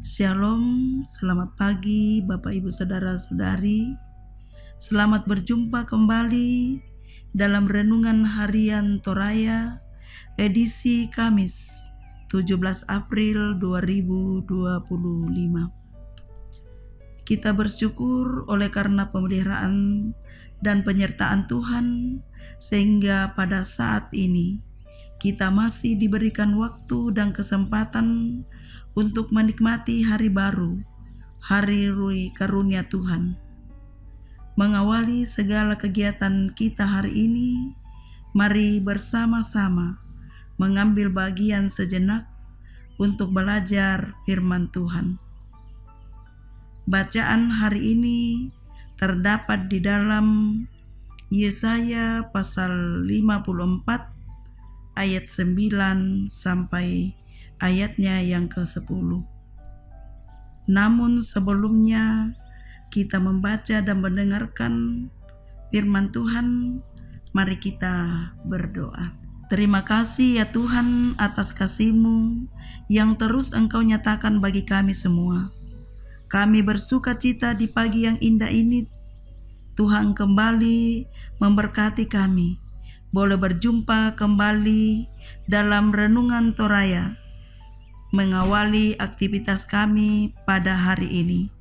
Shalom, selamat pagi Bapak Ibu Saudara-saudari. Selamat berjumpa kembali dalam Renungan Harian Toraya edisi Kamis 17 April 2025. Kita bersyukur oleh karena pemeliharaan dan penyertaan Tuhan sehingga pada saat ini kita masih diberikan waktu dan kesempatan untuk menikmati hari baru, hari karunia Tuhan. Mengawali segala kegiatan kita hari ini, mari bersama-sama mengambil bagian sejenak untuk belajar firman Tuhan. Bacaan hari ini terdapat di dalam Yesaya pasal 54 ayat 9 sampai ayatnya yang ke-10. Namun sebelumnya kita membaca dan mendengarkan firman Tuhan, mari kita berdoa. Terima kasih ya Tuhan atas kasih-Mu yang terus Engkau nyatakan bagi kami semua. Kami bersuka cita di pagi yang indah ini. Tuhan kembali memberkati kami. Boleh berjumpa kembali dalam Renungan Toraya, mengawali aktivitas kami pada hari ini.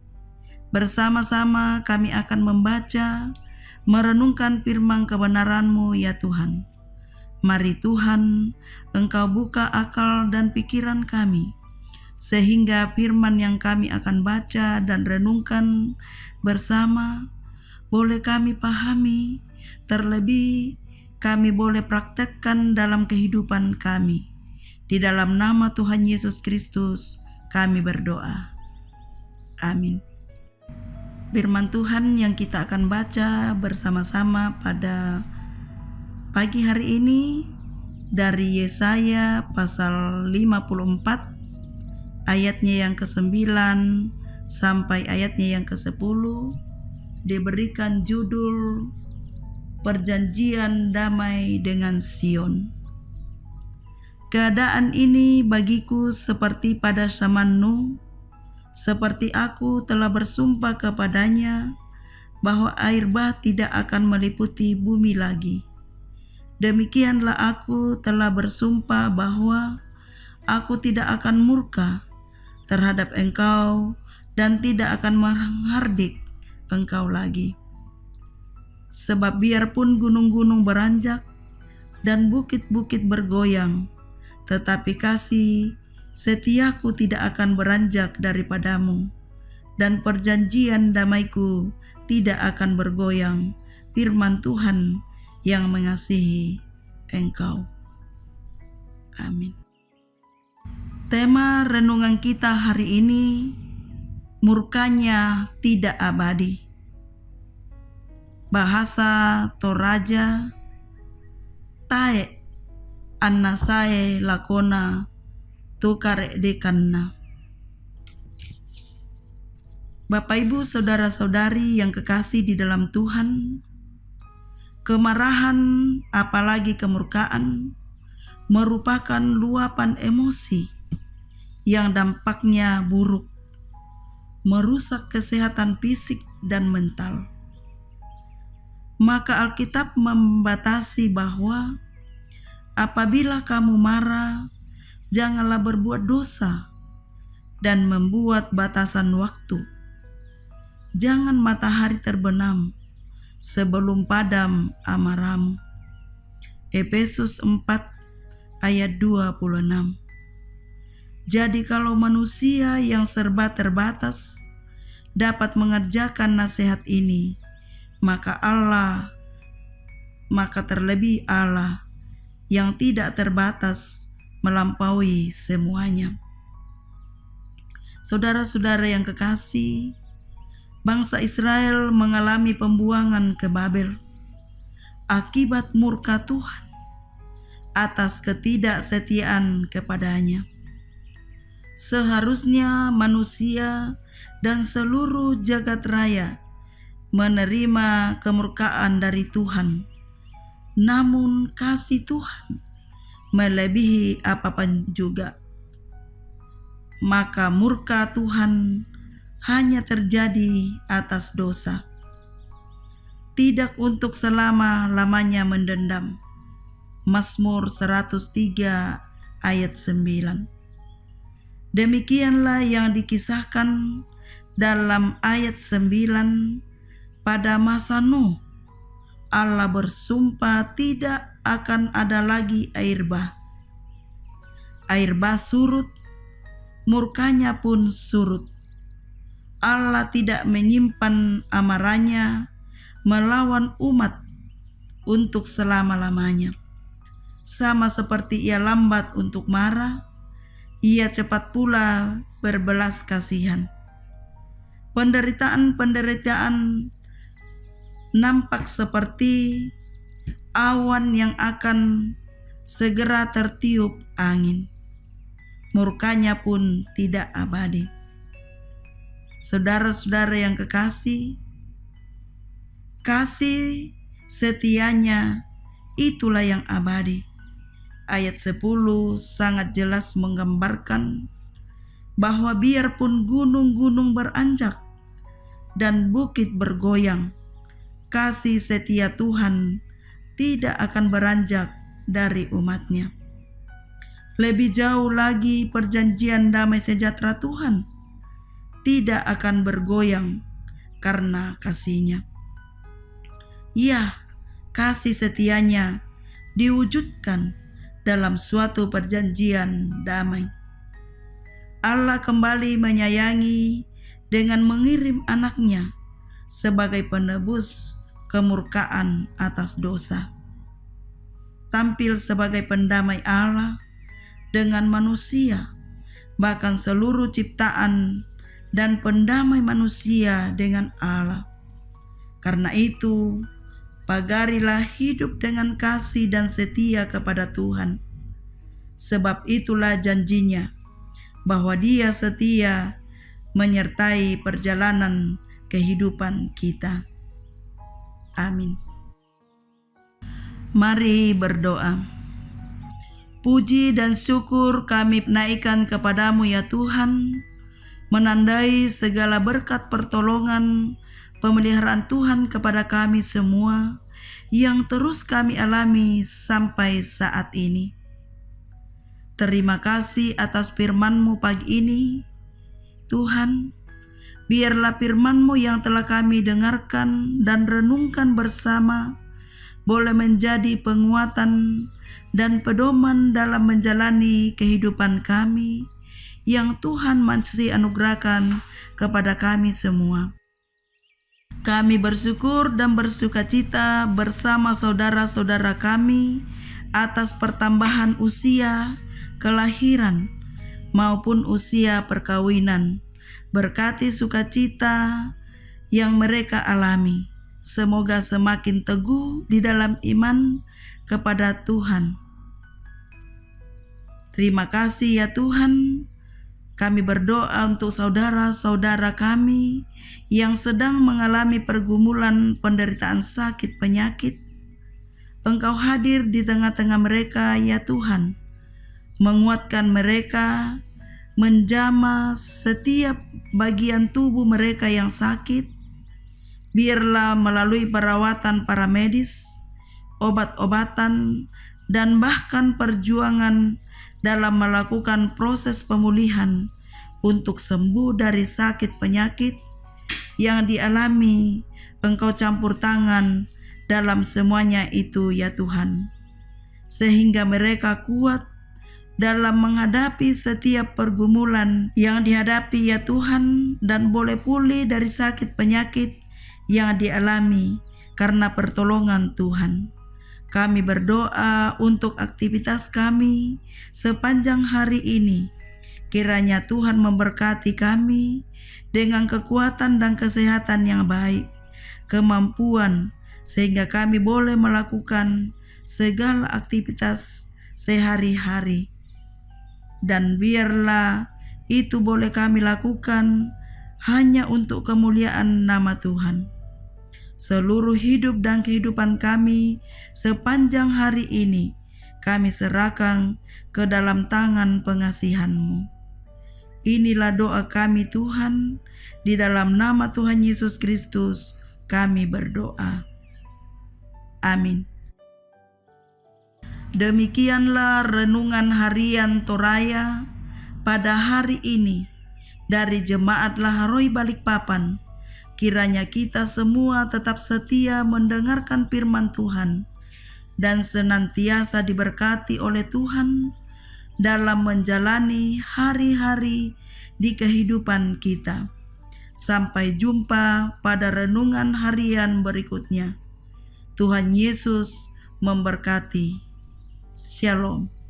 Bersama-sama kami akan membaca, merenungkan firman kebenaran-Mu ya Tuhan. Mari Tuhan, Engkau buka akal dan pikiran kami, sehingga firman yang kami akan baca dan renungkan bersama boleh kami pahami, terlebih kami boleh praktekkan dalam kehidupan kami. Di dalam nama Tuhan Yesus Kristus kami berdoa. Amin. Firman Tuhan yang kita akan baca bersama-sama pada pagi hari ini dari Yesaya pasal 54 ayatnya yang ke-9 sampai ayatnya yang ke-10, diberikan judul Perjanjian Damai dengan Sion. Keadaan ini bagiku seperti pada zaman Nuh, seperti aku telah bersumpah kepadanya bahwa air bah tidak akan meliputi bumi lagi. Demikianlah aku telah bersumpah bahwa aku tidak akan murka terhadap engkau dan tidak akan menghardik engkau lagi. Sebab biarpun gunung-gunung beranjak dan bukit-bukit bergoyang, tetapi kasih setiaku tidak akan beranjak daripadamu, dan perjanjian damaiku tidak akan bergoyang, firman Tuhan yang mengasihi engkau. Amin. Tema renungan kita hari ini, murkanya tidak abadi. Bahasa Toraja, tae annasae lakona tukare dekanna. Bapak Ibu saudara-saudari yang kekasih di dalam Tuhan, kemarahan apalagi kemurkaan merupakan luapan emosi yang dampaknya buruk, merusak kesehatan fisik dan mental. Maka Alkitab membatasi bahwa apabila kamu marah, janganlah berbuat dosa dan membuat batasan waktu. Jangan matahari terbenam sebelum padam amarahmu. Efesus 4 ayat 26. Jadi kalau manusia yang serba terbatas dapat mengerjakan nasihat ini, maka terlebih Allah yang tidak terbatas melampaui semuanya. Saudara-saudara yang kekasih, bangsa Israel mengalami pembuangan ke Babel akibat murka Tuhan atas ketidaksetiaan kepadanya. Seharusnya manusia dan seluruh jagat raya menerima kemurkaan dari Tuhan. Namun kasih Tuhan melebihi apapun juga. maka murka Tuhan hanya terjadi atas dosa, tidak untuk selama-lamanya mendendam. Mazmur 103 ayat 9. Demikianlah yang dikisahkan dalam ayat 9 pada masa Nuh. Allah bersumpah tidak akan ada lagi air bah. Air bah surut, murkanya pun surut. Allah tidak menyimpan amarahnya melawan umat untuk selama-lamanya. Sama seperti ia lambat untuk marah, ia cepat pula berbelas kasihan. Penderitaan-penderitaan nampak seperti awan yang akan segera tertiup angin. Murkanya pun tidak abadi. Saudara-saudara yang kekasih, kasih setianya itulah yang abadi. Ayat 10 sangat jelas menggambarkan bahwa biarpun gunung-gunung beranjak dan bukit bergoyang, kasih setia Tuhan tidak akan beranjak dari umatnya. Lebih jauh lagi perjanjian damai sejahtera Tuhan tidak akan bergoyang karena kasih-Nya. Ya, kasih setianya diwujudkan dalam suatu perjanjian damai. Allah kembali menyayangi dengan mengirim anaknya sebagai penebus kemurkaan atas dosa. Tampil sebagai pendamai Allah dengan manusia, bahkan seluruh ciptaan, dan pendamai manusia dengan Allah. Karena itu, pagarilah hidup dengan kasih dan setia kepada Tuhan. Sebab itulah janjinya, bahwa Dia setia menyertai perjalanan kehidupan kita. Amin. Mari berdoa. Puji dan syukur kami naikkan kepadamu ya Tuhan, menandai segala berkat pertolongan pemeliharaan Tuhan kepada kami semua yang terus kami alami sampai saat ini. Terima kasih atas firman-Mu pagi ini, Tuhan. Biarlah firman-Mu yang telah kami dengarkan dan renungkan bersama boleh menjadi penguatan dan pedoman dalam menjalani kehidupan kami yang Tuhan masih anugerahkan kepada kami semua. Kami bersyukur dan bersukacita bersama saudara-saudara kami atas pertambahan usia kelahiran maupun usia perkawinan. Berkati sukacita yang mereka alami. Semoga semakin teguh di dalam iman kepada Tuhan. Terima kasih ya Tuhan. Kami berdoa untuk saudara-saudara kami yang sedang mengalami pergumulan penderitaan sakit penyakit. Engkau hadir di tengah-tengah mereka ya Tuhan, menguatkan mereka, menjamah setiap bagian tubuh mereka yang sakit. Biarlah melalui perawatan para medis, obat-obatan, dan bahkan perjuangan dalam melakukan proses pemulihan untuk sembuh dari sakit penyakit yang dialami, Engkau campur tangan dalam semuanya itu ya Tuhan, sehingga mereka kuat dalam menghadapi setiap pergumulan yang dihadapi ya Tuhan, dan boleh pulih dari sakit penyakit yang dialami karena pertolongan Tuhan. Kami berdoa untuk aktivitas kami sepanjang hari ini. Kiranya Tuhan memberkati kami dengan kekuatan dan kesehatan yang baik, kemampuan, sehingga kami boleh melakukan segala aktivitas sehari-hari. Dan biarlah itu boleh kami lakukan hanya untuk kemuliaan nama Tuhan. Seluruh hidup dan kehidupan kami sepanjang hari ini kami serahkan ke dalam tangan pengasihan-Mu. Inilah doa kami Tuhan, di dalam nama Tuhan Yesus Kristus kami berdoa. Amin. Demikianlah renungan harian Toraya pada hari ini dari Jemaat Laharoi Balikpapan. Kiranya kita semua tetap setia mendengarkan firman Tuhan dan senantiasa diberkati oleh Tuhan dalam menjalani hari-hari di kehidupan kita. Sampai jumpa pada renungan harian berikutnya. Tuhan Yesus memberkati. Shalom.